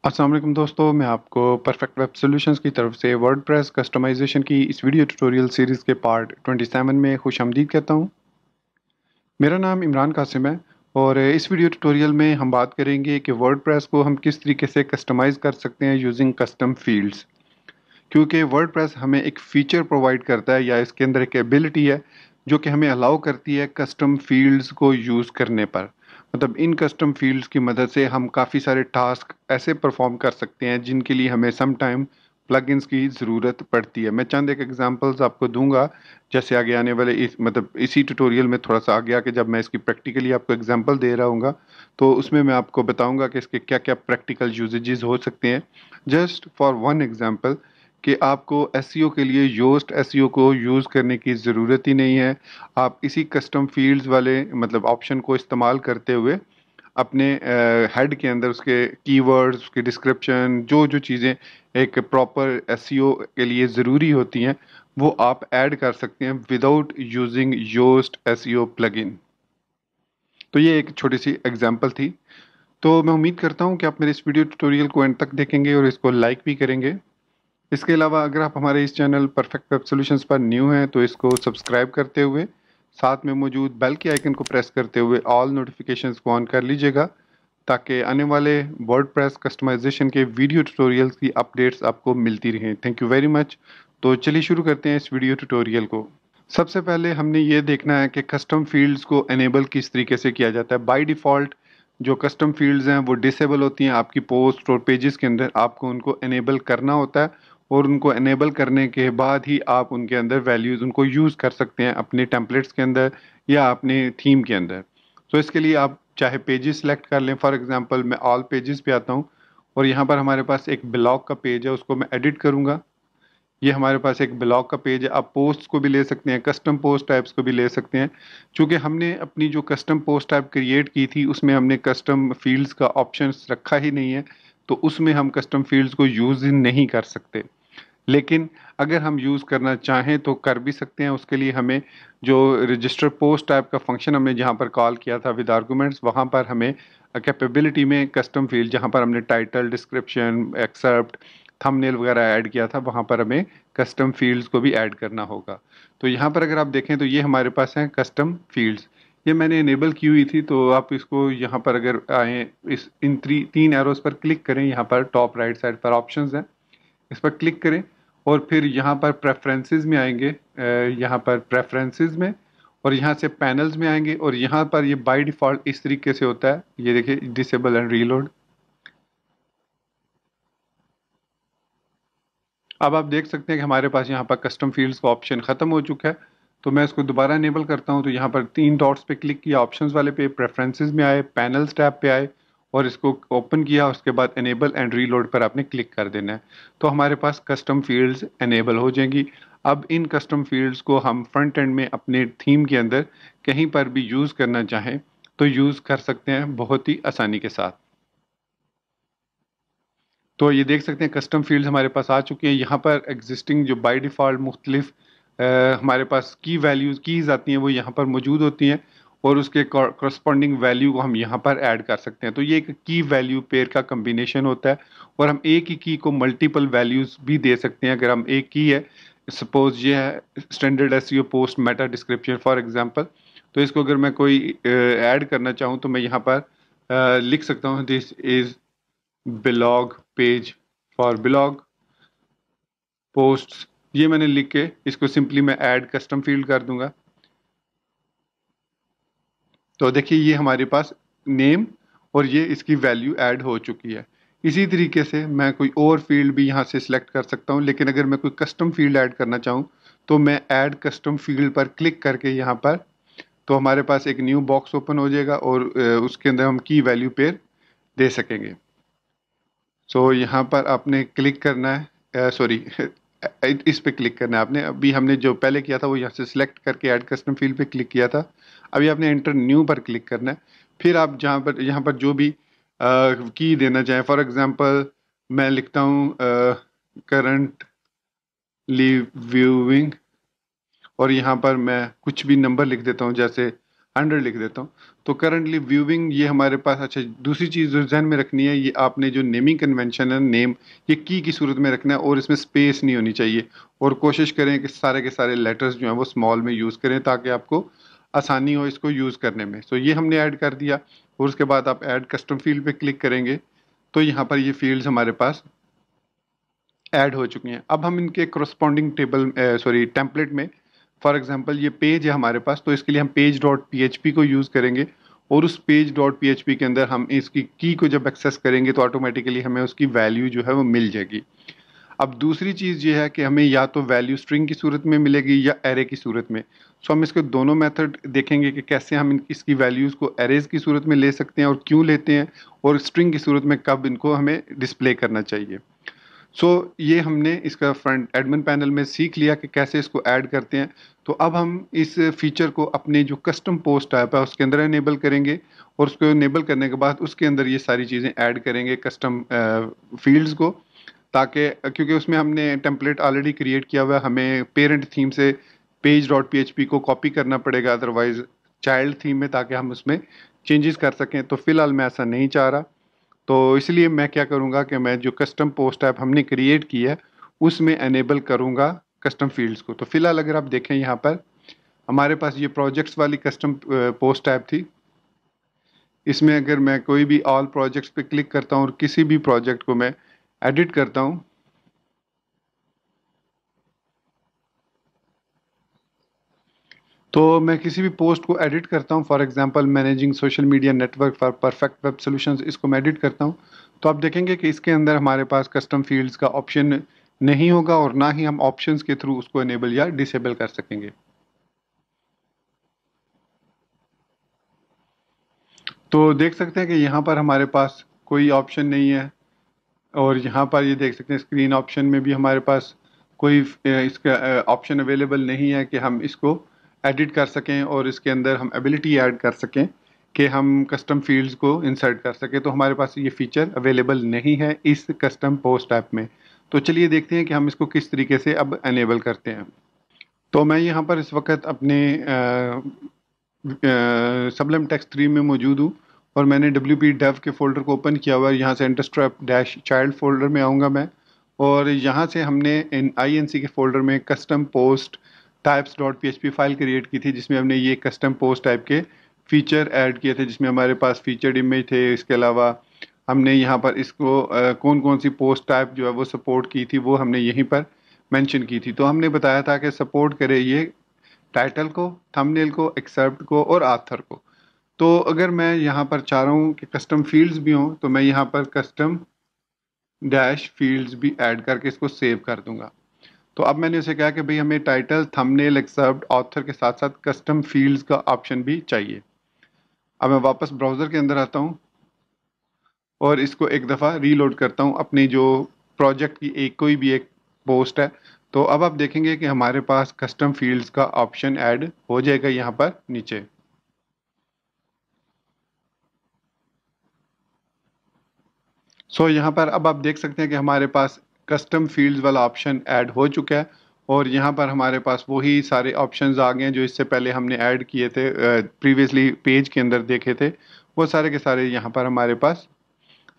अस्सलाम वालेकुम दोस्तों, मैं आपको परफेक्ट वेब सॉल्यूशंस की तरफ से वर्डप्रेस कस्टमाइजेशन की इस वीडियो ट्यूटोरियल सीरीज़ के पार्ट 27 में खुशामदीद कहता हूँ। मेरा नाम इमरान कासिम है और इस वीडियो ट्यूटोरियल में हम बात करेंगे कि वर्डप्रेस को हम किस तरीके से कस्टमाइज़ कर सकते हैं यूजिंग कस्टम फील्ड्स। क्योंकि वर्डप्रेस हमें एक फ़ीचर प्रोवाइड करता है या इसके अंदर एक एबिलिटी है जो कि हमें अलाउ करती है कस्टम फील्ड्स को यूज़ करने पर। मतलब इन कस्टम फील्ड्स की मदद से हम काफ़ी सारे टास्क ऐसे परफॉर्म कर सकते हैं जिनके लिए हमें सम टाइम प्लगइन्स की ज़रूरत पड़ती है। मैं चंद एक एग्जांपल्स आपको दूंगा, जैसे आगे आने वाले इसी ट्यूटोरियल में थोड़ा सा आगे आके जब मैं इसकी प्रैक्टिकली आपको एग्जांपल दे रहा हूँ तो उसमें मैं आपको बताऊंगा कि इसके क्या क्या प्रैक्टिकल यूजेजेस हो सकते हैं। जस्ट फॉर वन एग्जांपल कि आपको एसईओ के लिए योस्ट एसईओ को यूज़ करने की ज़रूरत ही नहीं है। आप इसी कस्टम फील्ड्स वाले मतलब ऑप्शन को इस्तेमाल करते हुए अपने हेड के अंदर उसके कीवर्ड्स, उसकी डिस्क्रिप्शन, जो जो चीज़ें एक प्रॉपर एसईओ के लिए ज़रूरी होती हैं वो आप ऐड कर सकते हैं without using Yoast SEO plugin. तो ये एक छोटी सी एग्जांपल थी। तो मैं उम्मीद करता हूँ कि आप मेरे इस वीडियो ट्यूटोरियल को एंड तक देखेंगे और इसको लाइक भी करेंगे। इसके अलावा अगर आप हमारे इस चैनल परफेक्ट वेब सॉल्यूशंस पर न्यू हैं तो इसको सब्सक्राइब करते हुए साथ में मौजूद बेल के आइकन को प्रेस करते हुए ऑल नोटिफिकेशंस को ऑन कर लीजिएगा ताकि आने वाले वर्डप्रेस कस्टमाइजेशन के वीडियो ट्यूटोरियल्स की अपडेट्स आपको मिलती रहें। Thank you very much. तो चलिए शुरू करते हैं इस वीडियो ट्यूटोरियल को। सबसे पहले हमने ये देखना है कि कस्टम फील्ड्स को एनेबल किस तरीके से किया जाता है। बाय डिफ़ॉल्ट जो कस्टम फील्ड्स हैं वो डिसेबल होती हैं आपकी पोस्ट और पेजेस के अंदर, आपको उनको एनेबल करना होता है और उनको एनेबल करने के बाद ही आप उनके अंदर वैल्यूज़ उनको यूज़ कर सकते हैं अपने टेम्पलेट्स के अंदर या अपने थीम के अंदर। तो इसके लिए आप चाहे पेजेस सेलेक्ट कर लें। फॉर एग्जांपल मैं ऑल पेजेस पे आता हूँ और यहाँ पर हमारे पास एक ब्लॉग का पेज है, उसको मैं एडिट करूँगा। ये हमारे पास एक ब्लॉग का पेज है। आप पोस्ट को भी ले सकते हैं, कस्टम पोस्ट टाइप्स को भी ले सकते हैं। चूँकि हमने अपनी जो कस्टम पोस्ट टाइप क्रिएट की थी उसमें हमने कस्टम फील्ड्स का ऑप्शंस रखा ही नहीं है, तो उसमें हम कस्टम फील्ड्स को यूज़ नहीं कर सकते। लेकिन अगर हम यूज़ करना चाहें तो कर भी सकते हैं। उसके लिए हमें जो रजिस्टर पोस्ट टाइप का फंक्शन हमने जहाँ पर कॉल किया था विद आर्गूमेंट्स, वहाँ पर हमें कैपेबिलिटी में कस्टम फील्ड जहाँ पर हमने टाइटल, डिस्क्रिप्शन, एक्सेप्ट, थंबनेल वगैरह ऐड किया था वहाँ पर हमें कस्टम फील्ड्स को भी ऐड करना होगा। तो यहाँ पर अगर आप देखें तो ये हमारे पास हैं कस्टम फील्ड्स। ये मैंने इनेबल की हुई थी, तो आप इसको यहाँ पर अगर आए इस इन तीन एरोस पर क्लिक करें, यहाँ पर टॉप राइट साइड पर ऑप्शंस हैं, इस पर क्लिक करें और फिर यहाँ पर प्रेफरेंसेस में आएंगे। यहाँ पर प्रेफरेंसेस में और यहाँ से पैनल्स में आएंगे और यहाँ पर ये बाय डिफ़ॉल्ट इस तरीके से होता है। ये देखिए, डिसेबल एंड रीलोड। अब आप देख सकते हैं कि हमारे पास यहाँ पर कस्टम फील्ड्स का ऑप्शन ख़त्म हो चुका है। तो मैं इसको दोबारा इनेबल करता हूँ, तो यहाँ पर तीन डॉट्स पे क्लिक किया, ऑप्शंस वाले पे, प्रेफरेंसेस में आए, पैनल्स टैब पे आए और इसको ओपन किया। उसके बाद इनेबल एंड रीलोड पर आपने क्लिक कर देना है, तो हमारे पास कस्टम फील्ड्स इनेबल हो जाएंगी। अब इन कस्टम फील्ड्स को हम फ्रंट एंड में अपने थीम के अंदर कहीं पर भी यूज़ करना चाहें तो यूज़ कर सकते हैं बहुत ही आसानी के साथ। तो ये देख सकते हैं कस्टम फील्ड्स हमारे पास आ चुकी हैं। यहाँ पर एग्जिस्टिंग जो बाय डिफ़ॉल्ट मुख्तलिफ हमारे पास की वैल्यूज़ कीज़ आती हैं वो यहाँ पर मौजूद होती हैं और उसके करस्पॉन्डिंग वैल्यू को हम यहाँ पर ऐड कर सकते हैं। तो ये एक की वैल्यू पेयर का कम्बिनेशन होता है और हम एक ही की को मल्टीपल वैल्यूज़ भी दे सकते हैं। अगर हम एक की है, सपोज ये है standard SEO post Meta description for example, तो इसको अगर मैं कोई ऐड करना चाहूँ तो मैं यहाँ पर लिख सकता हूँ this is blog page for blog posts. ये मैंने लिख के इसको सिंपली मैं ऐड कस्टम फील्ड कर दूंगा। तो देखिए ये हमारे पास नेम और ये इसकी वैल्यू ऐड हो चुकी है। इसी तरीके से मैं कोई और फील्ड भी यहाँ से सिलेक्ट कर सकता हूँ, लेकिन अगर मैं कोई कस्टम फील्ड ऐड करना चाहूँ तो मैं ऐड कस्टम फील्ड पर क्लिक करके यहाँ पर, तो हमारे पास एक न्यू बॉक्स ओपन हो जाएगा और उसके अंदर हम की वैल्यू पेयर दे सकेंगे। सो यहाँ पर आपने क्लिक करना है, सॉरी इस पे क्लिक करना है आपने। अभी हमने जो पहले किया था वो यहाँ से सिलेक्ट करके ऐड कस्टम फील्ड पे क्लिक किया था। अभी आपने एंटर न्यू पर क्लिक करना है। फिर आप जहाँ पर यहाँ पर जो भी की देना चाहें, फॉर एग्जांपल मैं लिखता हूँ करंटली व्यूइंग और यहाँ पर मैं कुछ भी नंबर लिख देता हूँ, जैसे 100 लिख देता हूँ। तो करंटली व्यूइंग ये हमारे पास। अच्छा, दूसरी चीज़ जो ध्यान में रखनी है, ये आपने जो नेमिंग कन्वेंशन है, नेम ये की सूरत में रखना है और इसमें स्पेस नहीं होनी चाहिए। और कोशिश करें कि सारे के सारे लेटर्स जो हैं वो स्मॉल में यूज़ करें ताकि आपको आसानी हो इसको यूज़ करने में। सो ये हमने ऐड कर दिया और उसके बाद आप ऐड कस्टम फील्ड पे क्लिक करेंगे तो यहाँ पर ये फील्ड्स हमारे पास ऐड हो चुकी हैं। अब हम इनके करस्पॉन्डिंग टेम्पलेट में, फॉर एग्जांपल ये पेज है हमारे पास, तो इसके लिए हम पेज डॉट पी को यूज़ करेंगे और उस पेज डॉट पी के अंदर हम इसकी की को जब एक्सेस करेंगे तो ऑटोमेटिकली हमें उसकी वैल्यू जो है वो मिल जाएगी। अब दूसरी चीज़ ये है कि हमें या तो वैल्यू स्ट्रिंग की सूरत में मिलेगी या एरे की सूरत में। सो हम इसके दोनों मेथड देखेंगे कि कैसे हम इसकी वैल्यूज़ को एरेज की सूरत में ले सकते हैं और क्यों लेते हैं, और स्ट्रिंग की सूरत में कब इनको हमें डिस्प्ले करना चाहिए। ये हमने इसका फ्रंट एडमिन पैनल में सीख लिया कि कैसे इसको ऐड करते हैं। तो अब हम इस फीचर को अपने जो कस्टम पोस्ट ऐप है उसके अंदर इनेबल करेंगे और उसको इनेबल करने के बाद उसके अंदर ये सारी चीज़ें ऐड करेंगे कस्टम फील्ड्स को, ताकि क्योंकि उसमें हमने टेम्पलेट ऑलरेडी क्रिएट किया हुआ है, हमें पेरेंट थीम से पेज डॉट पी को कॉपी करना पड़ेगा अदरवाइज चाइल्ड थीम में, ताकि हम उसमें चेंजेस कर सकें। तो फिलहाल मैं ऐसा नहीं चाह रहा, तो इसलिए मैं क्या करूँगा कि मैं जो कस्टम पोस्ट ऐप हमने क्रिएट की है उसमें एनेबल करूँगा कस्टम फील्ड्स को। तो फिलहाल अगर आप देखें यहाँ पर हमारे पास ये प्रोजेक्ट्स वाली कस्टम पोस्ट ऐप थी। इसमें अगर मैं कोई भी ऑल प्रोजेक्ट्स पे क्लिक करता हूँ और किसी भी प्रोजेक्ट को मैं एडिट करता हूँ, तो मैं किसी भी पोस्ट को एडिट करता हूँ, for example managing social media network for perfect web solutions, इसको मैं एडिट करता हूँ, तो आप देखेंगे कि इसके अंदर हमारे पास कस्टम फील्ड्स का ऑप्शन नहीं होगा और ना ही हम ऑप्शंस के थ्रू उसको इनेबल या डिसेबल कर सकेंगे। तो देख सकते हैं कि यहाँ पर हमारे पास कोई ऑप्शन नहीं है और यहाँ पर ये देख सकते हैं स्क्रीन ऑप्शन में भी हमारे पास कोई इसका ऑप्शन अवेलेबल नहीं है कि हम इसको एडिट कर सकें और इसके अंदर हम एबिलिटी ऐड कर सकें कि हम कस्टम फील्ड्स को इंसर्ट कर सकें। तो हमारे पास ये फीचर अवेलेबल नहीं है इस कस्टम पोस्ट ऐप में। तो चलिए देखते हैं कि हम इसको किस तरीके से अब एनेबल करते हैं। तो मैं यहाँ पर इस वक्त अपने सबलम टेक्स्ट 3 में मौजूद हूँ और मैंने WP डेव के फोल्डर को ओपन किया हुआ है। यहाँ से इंटरस्ट्रैप डैश चाइल्ड फोल्डर में आऊँगा मैं, और यहाँ से हमने INC के फोल्डर में custom post types dot PHP file create की थी जिसमें हमने ये कस्टम पोस्ट टाइप के फीचर ऐड किए थे, जिसमें हमारे पास फीचर्ड इमेज थे। इसके अलावा हमने यहाँ पर इसको कौन कौन सी पोस्ट टाइप जो है वो सपोर्ट की थी वो हमने यहीं पर मेंशन की थी। तो हमने बताया था कि सपोर्ट करे ये टाइटल को, थंबनेल को, एक्सेप्ट को और आथर को। तो अगर मैं यहाँ पर चाह रहा हूँ कि कस्टम फील्ड्स भी हों तो मैं यहाँ पर कस्टम डैश फील्ड्स भी ऐड करके इसको सेव कर दूंगा। तो अब मैंने उसे कहा कि भाई हमें टाइटल, थंबनेल, एक्सेप्ट, ऑथर के साथ साथ कस्टम फील्ड्स का ऑप्शन भी चाहिए। अब मैं वापस ब्राउज़र के अंदर आता हूँ और इसको एक दफ़ा रीलोड करता हूँ अपनी जो प्रोजेक्ट की कोई भी एक पोस्ट है। तो अब आप देखेंगे कि हमारे पास कस्टम फील्ड्स का ऑप्शन ऐड हो जाएगा यहाँ पर नीचे। यहाँ पर अब आप देख सकते हैं कि हमारे पास कस्टम फील्ड्स वाला ऑप्शन ऐड हो चुका है और यहाँ पर हमारे पास वही सारे ऑप्शंस आ गए हैं जो इससे पहले हमने ऐड किए थे, प्रीवियसली पेज के अंदर देखे थे। वो सारे के सारे यहाँ पर हमारे पास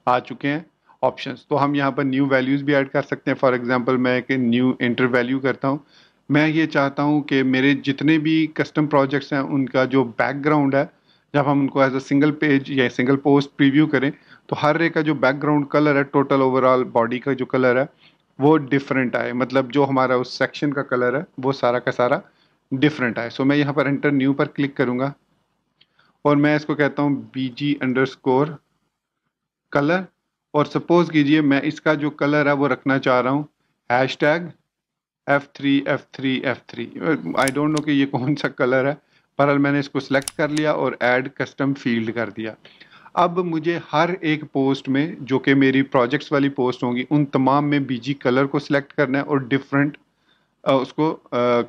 आ चुके हैं ऑप्शंस। तो हम यहाँ पर न्यू वैल्यूज़ भी ऐड कर सकते हैं। फॉर एग्जांपल मैं एक न्यू इंटर वैल्यू करता हूँ। मैं ये चाहता हूँ कि मेरे जितने भी कस्टम प्रोजेक्ट्स हैं उनका जो बैकग्राउंड है, जब हम उनको एज अ सिंगल पेज या सिंगल पोस्ट प्रीव्यू करें तो हर एक का जो बैकग्राउंड कलर है, टोटल ओवरऑल बॉडी का जो कलर है वो डिफरेंट आए, मतलब जो हमारा उस सेक्शन का कलर है वो सारा का सारा डिफरेंट आए। मैं यहाँ पर एंटर न्यू पर क्लिक करूँगा और मैं इसको कहता हूँ BG_कलर। और सपोज कीजिए मैं इसका जो कलर है वो रखना चाह रहा हूँ hashtag F3 I don't know कि ये कौन सा कलर है, पर मैंने इसको सिलेक्ट कर लिया और ऐड कस्टम फील्ड कर दिया। अब मुझे हर एक पोस्ट में जो कि मेरी प्रोजेक्ट्स वाली पोस्ट होंगी उन तमाम में BG कलर को सिलेक्ट करना है और डिफरेंट उसको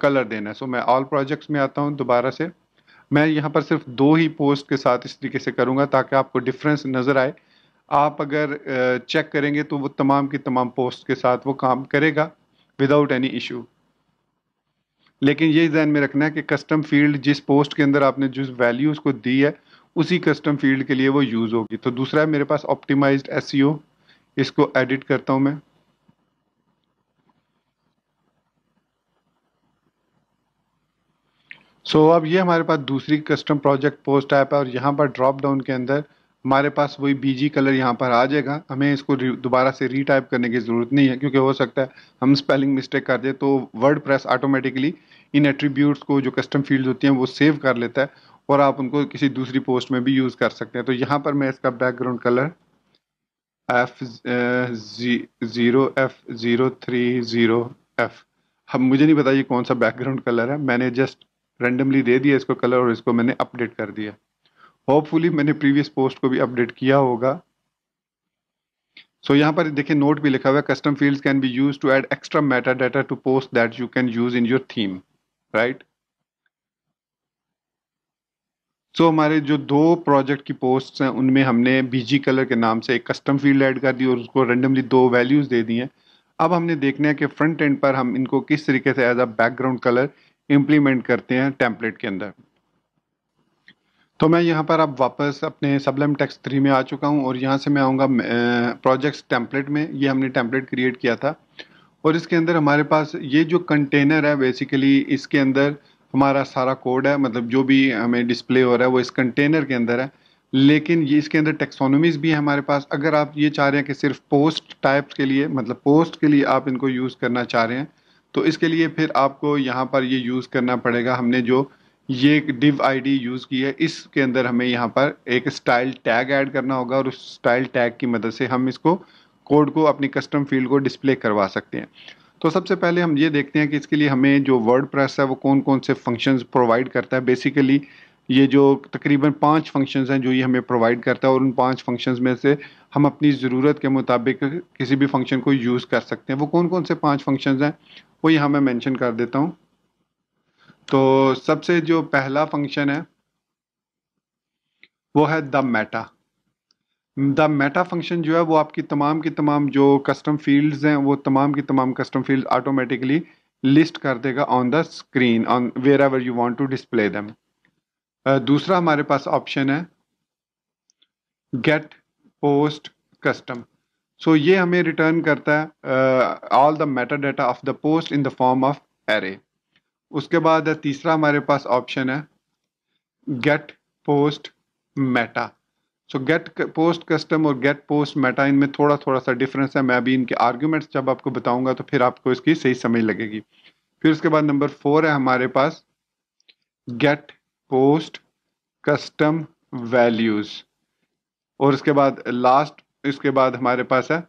कलर देना है। मैं ऑल प्रोजेक्ट्स में आता हूँ दोबारा से। मैं यहाँ पर सिर्फ 2 ही पोस्ट के साथ इस तरीके से करूँगा ताकि आपको डिफरेंस नज़र आए। आप अगर चेक करेंगे तो वो तमाम की तमाम पोस्ट के साथ वो काम करेगा विदाउट एनी इशू। लेकिन ये ध्यान में रखना है कि कस्टम फील्ड जिस पोस्ट के अंदर आपने जिस वैल्यू उसको दी है उसी कस्टम फील्ड के लिए वो यूज़ होगी। तो दूसरा है मेरे पास ऑप्टिमाइज्ड एसईओ, इसको एडिट करता हूँ मैं। अब ये हमारे पास दूसरी कस्टम प्रोजेक्ट पोस्ट ऐप है और यहाँ पर ड्रॉप डाउन के अंदर हमारे पास वही बीजी कलर यहाँ पर आ जाएगा। हमें इसको दोबारा से रीटाइप करने की ज़रूरत नहीं है, क्योंकि हो सकता है हम स्पेलिंग मिस्टेक कर दें। तो वर्ड प्रेस ऑटोमेटिकली इन एट्रीब्यूट्स को जो कस्टम फील्ड होती हैं वो सेव कर लेता है और आप उनको किसी दूसरी पोस्ट में भी यूज़ कर सकते हैं। तो यहाँ पर मैं इसका बैकग्राउंड कलर F0F030F, हम मुझे नहीं पता ये कौन सा बैकग्राउंड कलर है, मैंने जस्ट रेंडमली दे दिया इसको कलर और इसको मैंने अपडेट कर दिया। होपफुली मैंने प्रीवियस पोस्ट को भी अपडेट किया होगा। यहाँ पर देखिए नोट भी लिखा हुआ है, custom fields can be used to add extra meta data to post that you can use in your theme, right. हमारे जो दो प्रोजेक्ट की पोस्ट्स हैं उनमें हमने बीजी कलर के नाम से एक कस्टम फील्ड ऐड कर दी और उसको रेंडमली दो वैल्यूज दे दी हैं। अब हमने देखना है कि फ्रंट एंड पर हम इनको किस तरीके से as a background colour implement करते हैं टेम्पलेट के अंदर। तो मैं यहाँ पर अब वापस अपने सबलिम टेक्स्ट 3 में आ चुका हूँ और यहाँ से मैं आऊँगा प्रोजेक्ट्स टेम्पलेट में। ये हमने टेम्पलेट क्रिएट किया था और इसके अंदर हमारे पास ये जो कंटेनर है बेसिकली इसके अंदर हमारा सारा कोड है, मतलब जो भी हमें डिस्प्ले हो रहा है वो इस कंटेनर के अंदर है। लेकिन ये इसके अंदर टेक्सोनोमीज भी है हमारे पास। अगर आप ये चाह रहे हैं कि सिर्फ पोस्ट टाइप्स के लिए, मतलब पोस्ट के लिए आप इनको यूज़ करना चाह रहे हैं, तो इसके लिए फिर आपको यहाँ पर ये यूज़ करना पड़ेगा। हमने जो ये डिव आईडी यूज़ की है इसके अंदर हमें यहाँ पर एक स्टाइल टैग ऐड करना होगा और उस स्टाइल टैग की मदद से हम इसको कोड को अपनी कस्टम फील्ड को डिस्प्ले करवा सकते हैं। तो सबसे पहले हम ये देखते हैं कि इसके लिए हमें जो वर्ड प्रेस है वो कौन कौन से फंक्शंस प्रोवाइड करता है। बेसिकली ये जो तकरीबन 5 फंक्शंस हैं जो ये हमें प्रोवाइड करता है और उन 5 फंक्शंस में से हम अपनी ज़रूरत के मुताबिक किसी भी फंक्शन को यूज़ कर सकते हैं। वो कौन कौन से 5 फंक्शंस हैं वो यहाँ मैं मेंशन कर देता हूँ। तो सबसे जो पहला फंक्शन है वो है the Meta. The Meta function जो है वो आपकी तमाम की तमाम जो कस्टम फील्ड्स हैं वो तमाम की तमाम कस्टम फील्ड ऑटोमेटिकली लिस्ट कर देगा on the screen on wherever you want to display them. दूसरा हमारे पास ऑप्शन है गेट पोस्ट कस्टम। ये हमें रिटर्न करता है all the meta data of the post in the form of array. उसके बाद तीसरा हमारे पास ऑप्शन है get post meta. Get post custom और गेट पोस्ट मेटा इनमें थोड़ा थोड़ा सा डिफरेंस है। मैं अभी इनके आर्ग्यूमेंट्स जब आपको बताऊंगा तो फिर आपको इसकी सही समझ लगेगी। फिर उसके बाद नंबर 4 है हमारे पास गेट पोस्ट कस्टम वैल्यूज और उसके बाद लास्ट इसके बाद हमारे पास है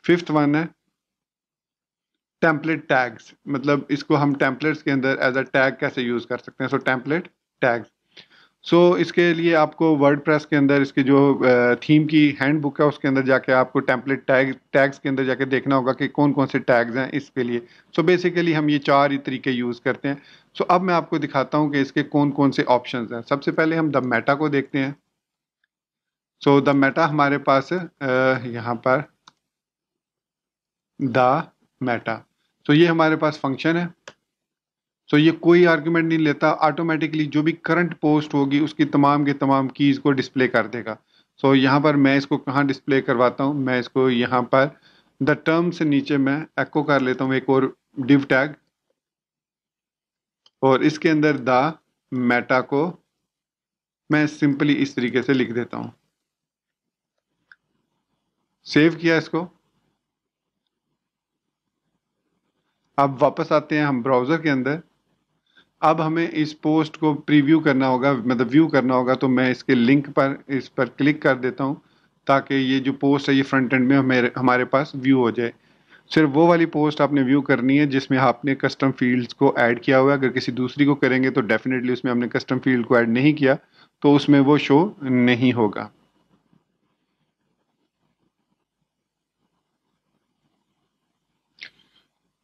5th वन है टेम्पलेट टैग्स। मतलब इसको हम टेम्पलेट्स के अंदर एज अ टैग कैसे यूज कर सकते हैं। Template tags. इसके लिए आपको वर्ड प्रेस के अंदर इसके जो थीम की हैंड बुक है उसके अंदर जाके आपको टेम्पलेट टैग्स के अंदर जाके देखना होगा कि कौन कौन से टैग्स हैं इसके लिए। बेसिकली हम ये 4 ही तरीके यूज़ करते हैं। अब मैं आपको दिखाता हूँ कि इसके कौन कौन से ऑप्शंस हैं। सबसे पहले हम द मेटा को देखते हैं। द मेटा हमारे पास यहाँ पर द मेटा। ये हमारे पास फंक्शन है। ये कोई आर्गुमेंट नहीं लेता, ऑटोमेटिकली जो भी करंट पोस्ट होगी उसकी तमाम के तमाम कीज़ को डिस्प्ले कर देगा। यहाँ पर मैं इसको कहाँ डिस्प्ले करवाता हूँ, मैं इसको यहाँ पर द टर्म से नीचे मैं एको कर लेता हूँ एक और डिव टैग और इसके अंदर द मेटा को मैं सिंपली इस तरीके से लिख देता हूँ। सेव किया इसको। अब वापस आते हैं हम ब्राउज़र के अंदर। अब हमें इस पोस्ट को प्रीव्यू करना होगा, मतलब व्यू करना होगा। तो मैं इसके लिंक पर इस पर क्लिक कर देता हूँ ताकि ये जो पोस्ट है ये फ्रंट एंड में हमारे पास व्यू हो जाए। सिर्फ वो वाली पोस्ट आपने व्यू करनी है जिसमें आपने कस्टम फील्ड्स को ऐड किया हुआ है। अगर किसी दूसरी को करेंगे तो डेफिनेटली उसमें हमने कस्टम फील्ड को ऐड नहीं किया तो उसमें वो शो नहीं होगा।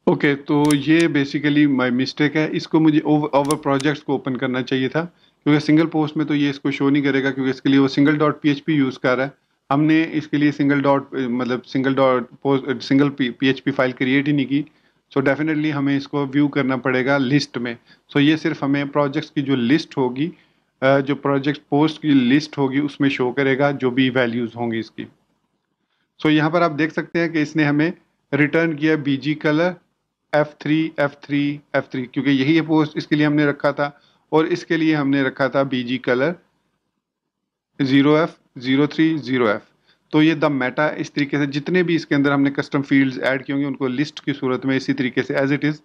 ओके तो ये बेसिकली माय मिस्टेक है। इसको मुझे ओवर प्रोजेक्ट्स को ओपन करना चाहिए था, क्योंकि सिंगल पोस्ट में तो ये इसको शो नहीं करेगा, क्योंकि इसके लिए वो सिंगल डॉट PHP यूज़ कर रहा है। हमने इसके लिए सिंगल डॉट मतलब सिंगल पीएचपी फाइल क्रिएट ही नहीं की। सो डेफिनेटली हमें इसको व्यू करना पड़ेगा लिस्ट में। सो ये सिर्फ हमें प्रोजेक्ट्स की जो लिस्ट होगी, जो प्रोजेक्ट पोस्ट की लिस्ट होगी उसमें शो करेगा जो भी वैल्यूज़ होंगी इसकी। सो यहाँ पर आप देख सकते हैं कि इसने हमें रिटर्न किया BG colour F3 F3 F3, क्योंकि यही है पोस्ट इसके लिए हमने रखा था, और इसके लिए हमने रखा था बीजी कलर 0F 03 0F। तो ये द मेटा इस तरीके से जितने भी इसके अंदर हमने कस्टम फील्ड्स ऐड किए होंगे उनको लिस्ट की सूरत में इसी तरीके से एज इट इज़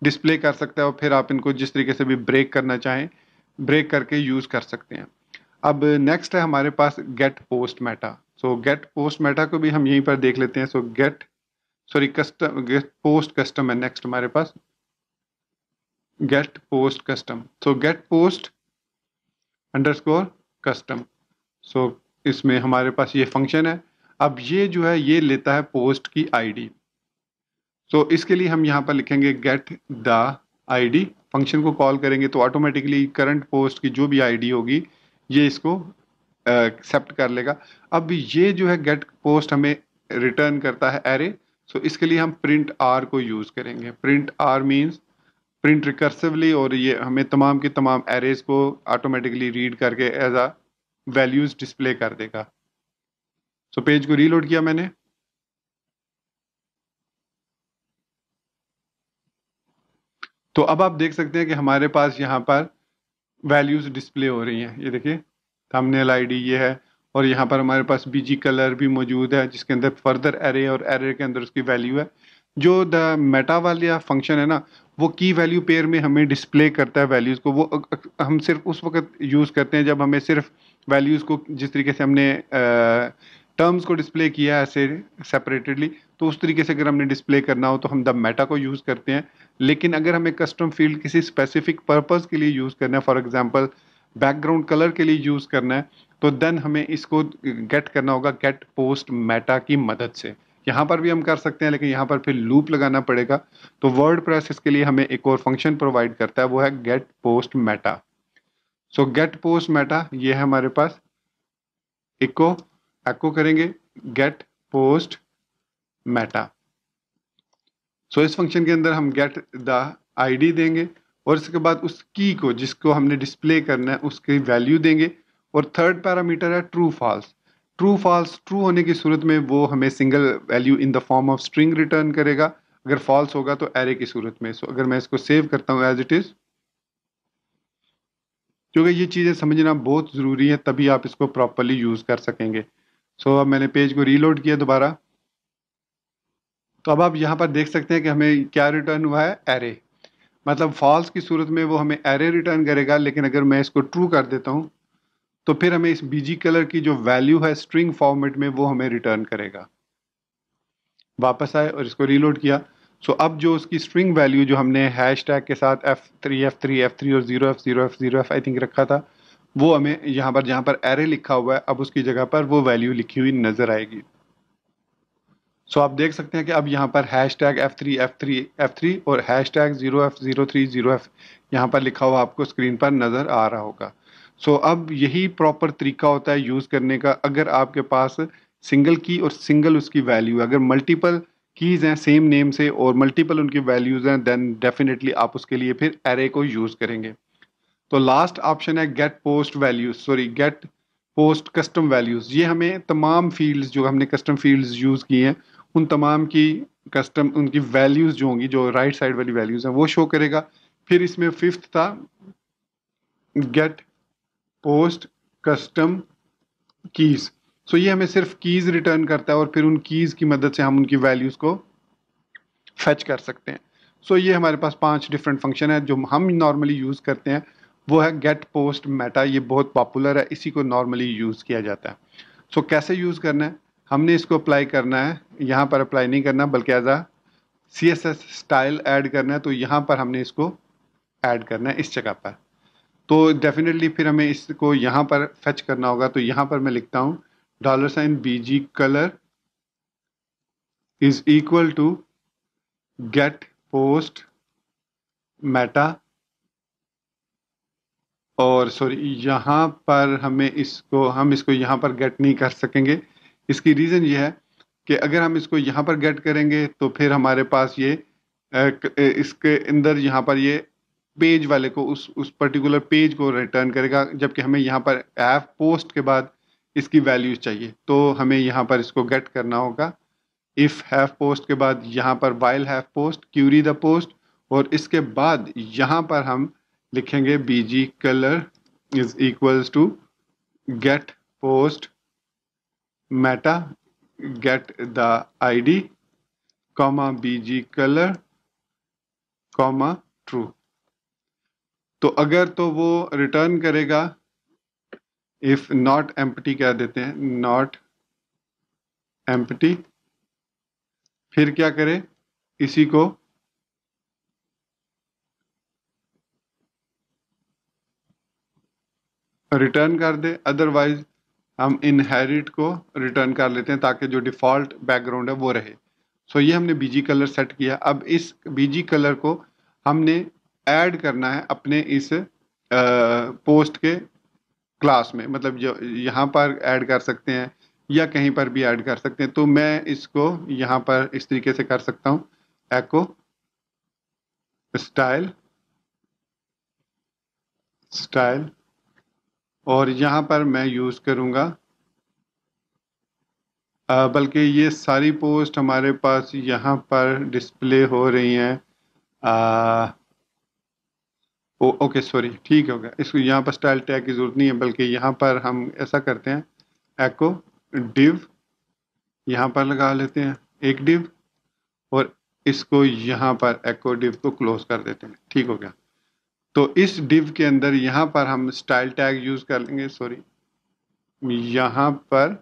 डिस्प्ले कर सकता है, और फिर आप इनको जिस तरीके से भी ब्रेक करना चाहें ब्रेक करके यूज़ कर सकते हैं। अब नेक्स्ट है हमारे पास get post meta. So get post meta को भी हम यहीं पर देख लेते हैं। सो गेट पोस्ट कस्टम है नेक्स्ट हमारे पास, get post custom. So get post underscore custom. So इसमें हमारे पास ये फंक्शन है। अब ये जो है ये लेता है पोस्ट की आईडी। सो इसके लिए हम यहाँ पर लिखेंगे गेट द आईडी, फंक्शन को कॉल करेंगे तो ऑटोमेटिकली करंट पोस्ट की जो भी आईडी होगी ये इसको एक्सेप्ट कर लेगा। अब ये जो है गेट पोस्ट हमें रिटर्न करता है एरे। सो इसके लिए हम प्रिंट आर को यूज़ करेंगे। Print r means print recursively, और ये हमें तमाम के तमाम एरेज को ऑटोमेटिकली रीड करके एज अ वैल्यूज डिस्प्ले कर देगा। सो पेज को रीलोड किया मैंने। तो अब आप देख सकते हैं कि हमारे पास यहाँ पर वैल्यूज डिस्प्ले हो रही हैं। ये देखिए थंबनेल आईडी ये है, और यहाँ पर हमारे पास बीजी कलर भी मौजूद है जिसके अंदर फर्दर एरे, और एरे के अंदर उसकी वैल्यू है। जो द मेटा वाला फंक्शन है ना, वो की वैल्यू पेयर में हमें डिस्प्ले करता है वैल्यूज़ को। वो हम सिर्फ उस वक्त यूज़ करते हैं जब हमें सिर्फ वैल्यूज़ को जिस तरीके से हमने टर्म्स को डिस्प्ले किया है ऐसे सेपरेटेडली, तो उस तरीके से अगर हमने डिस्प्ले करना हो तो हम द मेटा को यूज़ करते हैं। लेकिन अगर हमें कस्टम फील्ड किसी स्पेसिफिक पर्पज़ के लिए यूज़ करना है, फॉर एग्जांपल बैकग्राउंड कलर के लिए यूज़ करना है, तो देन हमें इसको गेट करना होगा गेट पोस्ट मेटा की मदद से। यहाँ पर भी हम कर सकते हैं लेकिन यहाँ पर फिर लूप लगाना पड़ेगा। तो वर्ड प्रेस इसके लिए हमें एक और फंक्शन प्रोवाइड करता है, वो है get post meta. So get post Meta ये है हमारे पास। एको करेंगे गेट पोस्ट मेटा। सो इस फंक्शन के अंदर हम गेट द आईडी देंगे, और इसके बाद उस की को जिसको हमने डिस्प्ले करना है उसकी वैल्यू देंगे, और थर्ड पैरामीटर है true false. True false, true होने की सूरत में वो हमें single value in the form of string return करेगा, अगर फॉल्स होगा तो एरे की सूरत में। सो अगर मैं इसको सेव करता हूँ एज इट इज, क्योंकि ये चीज़ें समझना बहुत ज़रूरी है तभी आप इसको प्रॉपरली यूज़ कर सकेंगे। सो अब मैंने पेज को रीलोड किया दोबारा। तो अब आप यहाँ पर देख सकते हैं कि हमें क्या रिटर्न हुआ है, एरे। मतलब फॉल्स की सूरत में वो हमें एरे रिटर्न करेगा, लेकिन अगर मैं इसको ट्रू कर देता हूँ तो फिर हमें इस बीजी कलर की जो वैल्यू है स्ट्रिंग फॉर्मेट में वो हमें रिटर्न करेगा। वापस आए और इसको रीलोड किया। सो अब जो उसकी स्ट्रिंग वैल्यू जो हमने हैश टैग के साथ F3 F3 F3 और 0F 0F 0F I think रखा था, वो हमें यहाँ पर जहाँ पर एरे लिखा हुआ है अब उसकी जगह पर वो वैल्यू लिखी हुई नजर आएगी। सो आप देख सकते हैं कि अब यहाँ पर hash tag F3 F3 F3 और हैश टैग 0F 03 0F यहाँ पर लिखा हुआ आपको स्क्रीन पर नज़र आ रहा होगा। सो अब यही प्रॉपर तरीका होता है यूज़ करने का। अगर आपके पास सिंगल की और सिंगल उसकी वैल्यू है, अगर मल्टीपल कीज़ हैं सेम नेम से और मल्टीपल उनकी वैल्यूज़ हैं, देन डेफिनेटली आप उसके लिए फिर एरे को यूज़ करेंगे। तो लास्ट ऑप्शन है get post values, sorry gate post custom values. ये हमें तमाम फील्ड्स जो हमने कस्टम फील्ड्स यूज़ की हैं उन तमाम की कस्टम उनकी वैल्यूज जो होंगी, जो राइट साइड वाली वैल्यूज हैं वो शो करेगा। फिर इसमें फिफ्थ था गेट पोस्ट कस्टम कीज। सो ये हमें सिर्फ कीज रिटर्न करता है और फिर उन कीज की मदद से हम उनकी वैल्यूज को फेच कर सकते हैं। सो ये हमारे पास 5 डिफरेंट फंक्शन है जो हम नॉर्मली यूज़ करते हैं। वो है गेट पोस्ट मेटा, ये बहुत पॉपुलर है, इसी को नॉर्मली यूज़ किया जाता है। सो कैसे यूज़ करना है, हमने इसको अप्लाई करना है, यहाँ पर अप्लाई नहीं करना बल्कि as a CSS style add करना है। तो यहाँ पर हमने इसको ऐड करना है इस जगह पर। तो डेफिनेटली फिर हमें इसको यहाँ पर फेच करना होगा। तो यहाँ पर मैं लिखता हूँ $BG color is equal to get post meta, और सॉरी यहाँ पर हम इसको यहाँ पर गेट नहीं कर सकेंगे। इसकी रीज़न ये है कि अगर हम इसको यहाँ पर गेट करेंगे तो फिर हमारे पास ये इसके अंदर यहाँ पर ये पेज वाले को उस पर्टिकुलर पेज को रिटर्न करेगा, जबकि हमें यहाँ पर हैव पोस्ट के बाद इसकी वैल्यूज चाहिए। तो हमें यहाँ पर इसको गेट करना होगा। इफ हैव पोस्ट के बाद यहाँ पर while have post query the post, और इसके बाद यहाँ पर हम लिखेंगे BG colour is equals to get post meta get the ID comma BG colour comma true. तो अगर तो वो रिटर्न करेगा, इफ नॉट एम्प्टी कह देते हैं, नॉट एम्प्टी, फिर क्या करे, इसी को रिटर्न कर दे। अदरवाइज हम इनहेरिट को रिटर्न कर लेते हैं ताकि जो डिफ़ॉल्ट बैकग्राउंड है वो रहे। सो ये हमने बीजी कलर सेट किया। अब इस बीजी कलर को हमने ऐड करना है अपने इस पोस्ट के क्लास में, मतलब जो यहाँ पर ऐड कर सकते हैं या कहीं पर भी ऐड कर सकते हैं। तो मैं इसको यहाँ पर इस तरीके से कर सकता हूँ, एको स्टाइल स्टाइल, और यहाँ पर मैं यूज़ करूँगा, बल्कि ये सारी पोस्ट हमारे पास यहाँ पर डिस्प्ले हो रही हैं। ओके सॉरी, ठीक हो गया। इसको यहाँ पर स्टाइल टैग की ज़रूरत नहीं है, बल्कि यहाँ पर हम ऐसा करते हैं, एको डिव यहाँ पर लगा लेते हैं एक डिव, और इसको यहाँ पर एको डिव को क्लोज कर देते हैं। ठीक हो गया। तो इस डिव के अंदर यहाँ पर हम स्टाइल टैग यूज़ कर लेंगे, सॉरी, यहाँ पर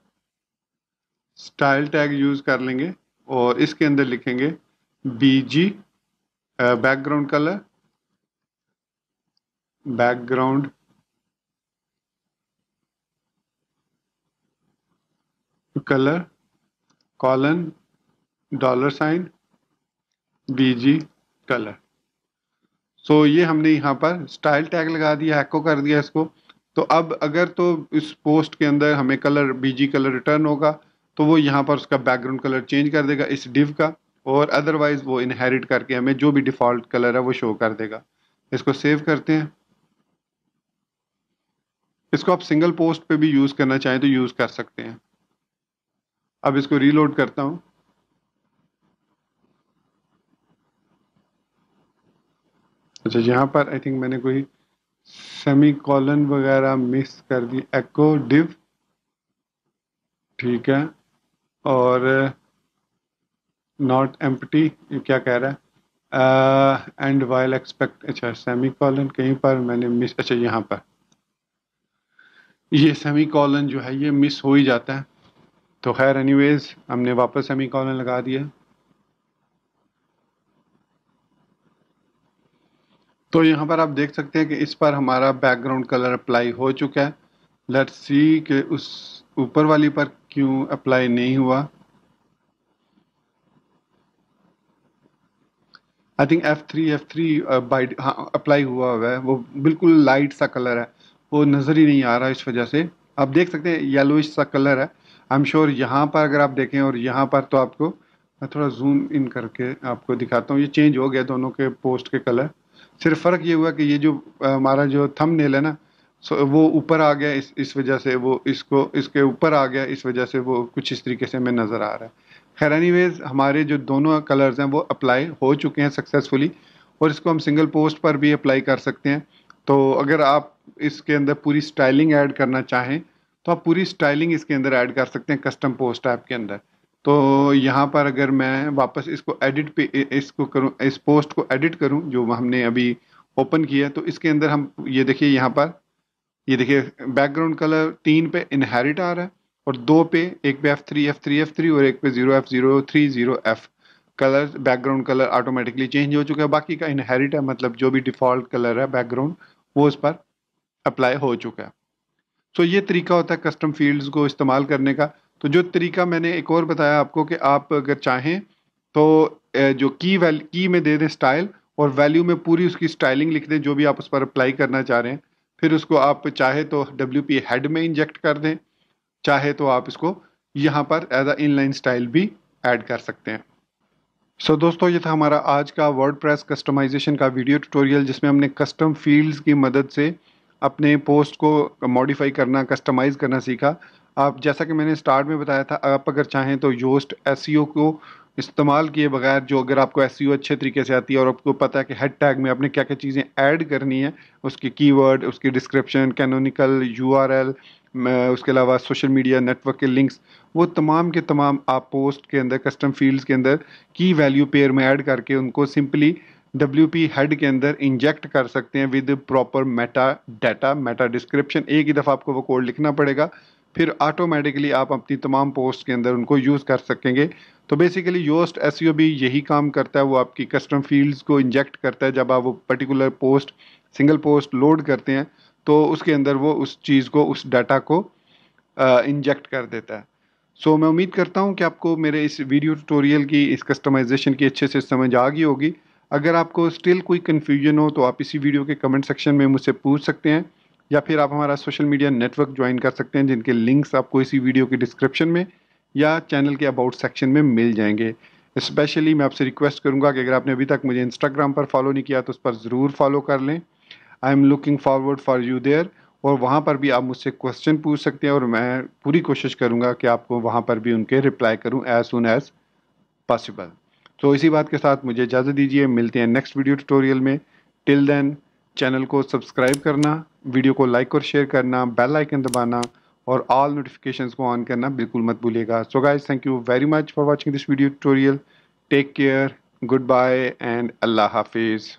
स्टाइल टैग यूज़ कर लेंगे और इसके अंदर लिखेंगे BG background colour, background colour colon $, BG colour. So ये हमने यहाँ पर स्टाइल टैग लगा दिया, एको कर दिया इसको। तो अब अगर तो इस पोस्ट के अंदर हमें कलर बीजी कलर रिटर्न होगा तो वो यहाँ पर उसका बैकग्राउंड कलर चेंज कर देगा इस डिव का, और अदरवाइज वो इनहेरिट करके हमें जो भी डिफ़ॉल्ट कलर है वो शो कर देगा। इसको सेव करते हैं। इसको आप सिंगल पोस्ट पे भी यूज़ करना चाहें तो यूज़ कर सकते हैं। अब इसको रीलोड करता हूँ। अच्छा, यहाँ पर आई थिंक मैंने कोई सेमी कॉलन वगैरह मिस कर दी, एको डिव, ठीक है, और नॉट एम्प्टी, ये क्या कह रहा है, एंड वाइल एक्सपेक्ट, अच्छा सेमी कॉलन कहीं पर मैंने मिस, अच्छा यहाँ पर ये सेमी कॉलन जो है ये मिस हो ही जाता है। तो खैर एनीवेज हमने वापस सेमी कॉलन लगा दिया। तो यहाँ पर आप देख सकते हैं कि इस पर हमारा बैकग्राउंड कलर अप्लाई हो चुका है। लेट्स सी कि उस ऊपर वाली पर क्यों अप्लाई नहीं हुआ। आई थिंक F3 बाई हाँ अप्लाई हुआ है, वो बिल्कुल लाइट सा कलर है, वो नज़र ही नहीं आ रहा। इस वजह से आप देख सकते हैं येलोइश सा कलर है। आई एम श्योर यहाँ पर अगर आप देखें और यहाँ पर, तो आपको मैं थोड़ा जूम इन करके आपको दिखाता हूँ, ये चेंज हो गया दोनों के पोस्ट के कलर। सिर्फ फ़र्क ये हुआ कि ये जो हमारा जो थंबनेल है ना, वो ऊपर आ गया, इस वजह से वो इसको इसके ऊपर आ गया, इस वजह से वो कुछ इस तरीके से हमें नज़र आ रहा है। खैर एनीवेज हमारे जो दोनों कलर्स हैं वो अप्लाई हो चुके हैं सक्सेसफुली, और इसको हम सिंगल पोस्ट पर भी अप्लाई कर सकते हैं। तो अगर आप इसके अंदर पूरी स्टाइलिंग ऐड करना चाहें तो आप पूरी स्टाइलिंग इसके अंदर ऐड कर सकते हैं कस्टम पोस्ट ऐप के अंदर। तो यहाँ पर अगर मैं वापस इसको एडिट पे इसको करूँ, इस पोस्ट को एडिट करूँ जो हमने अभी ओपन किया, तो इसके अंदर हम ये देखिए यहाँ पर, ये देखिए बैकग्राउंड कलर 3 पे इनहेरिट आ रहा है, और 2 पे, एक पे F3 और एक पे 0F030F colour, background colour automatically change हो चुका है। बाकी का इनहेरिट है, मतलब जो भी डिफ़ॉल्ट कलर है बैकग्राउंड वो उस पर अप्लाई हो चुका है। सो ये तरीका होता है कस्टम फील्ड्स को इस्तेमाल करने का। तो जो तरीका मैंने एक और बताया आपको कि आप अगर चाहें तो जो की में दे दें स्टाइल, और वैल्यू में पूरी उसकी स्टाइलिंग लिख दें जो भी आप उस पर अप्लाई करना चाह रहे हैं। फिर उसको आप चाहे तो WP हेड में इंजेक्ट कर दें, चाहे तो आप इसको यहाँ पर एज अ इनलाइन स्टाइल भी ऐड कर सकते हैं। दोस्तों, ये था हमारा आज का वर्डप्रेस कस्टमाइजेशन का वीडियो ट्यूटोरियल, जिसमें हमने कस्टम फील्ड्स की मदद से अपने पोस्ट को मॉडिफाई करना, कस्टमाइज़ करना सीखा। आप, जैसा कि मैंने स्टार्ट में बताया था, आप अगर चाहें तो योस्ट एसईओ को इस्तेमाल किए बगैर, जो अगर आपको एसईओ अच्छे तरीके से आती है और आपको पता है कि हेड टैग में आपने क्या क्या चीज़ें ऐड करनी है, उसके कीवर्ड, उसकी डिस्क्रिप्शन, कैनोनिकल यूआरएल, उसके अलावा सोशल मीडिया नेटवर्क के लिंक्स, वो तमाम के तमाम आप पोस्ट के अंदर, कस्टम फील्ड्स के अंदर की वैल्यू पेयर में ऐड करके उनको सिंपली WP हेड के अंदर इंजेक्ट कर सकते हैं with proper Meta data, Meta description. एक ही दफ़ा आपको वो कोड लिखना पड़ेगा, फिर ऑटोमेटिकली आप अपनी तमाम पोस्ट के अंदर उनको यूज़ कर सकेंगे। तो बेसिकली योस्ट एसईओ भी यही काम करता है, वो आपकी कस्टम फील्ड्स को इंजेक्ट करता है। जब आप वो particular post, single post load करते हैं तो उसके अंदर वो उस चीज़ को, उस डाटा को इंजेक्ट कर देता है। मैं उम्मीद करता हूँ कि आपको मेरे इस वीडियो ट्यूटोरियल की, इस कस्टमाइजेशन की अच्छे से समझ आ गई होगी। अगर आपको स्टिल कोई कन्फ्यूजन हो तो आप इसी वीडियो के कमेंट सेक्शन में मुझसे पूछ सकते हैं, या फिर आप हमारा सोशल मीडिया नेटवर्क ज्वाइन कर सकते हैं, जिनके लिंक्स आपको इसी वीडियो की डिस्क्रिप्शन में या चैनल के अबाउट सेक्शन में मिल जाएंगे। स्पेशली मैं आपसे रिक्वेस्ट करूँगा कि अगर आपने अभी तक मुझे इंस्टाग्राम पर फॉलो नहीं किया तो उस पर ज़रूर फॉलो कर लें। I am looking forward for you there. और वहाँ पर भी आप मुझसे क्वेश्चन पूछ सकते हैं और मैं पूरी कोशिश करूँगा कि आपको वहाँ पर भी उनके रिप्लाई करूँ एज सुन एज पॉसिबल। तो इसी बात के साथ मुझे इजाज़त दीजिए, मिलते हैं नेक्स्ट वीडियो ट्यूटोरियल में। टिल देन, चैनल को सब्सक्राइब करना, वीडियो को लाइक और शेयर करना, बेल आइकन दबाना और ऑल नोटिफिकेशंस को ऑन करना बिल्कुल मत भूलिएगा। So guys, thank you very much for watching this video tutorial. Take care, goodbye and अल्लाह हाफिज़।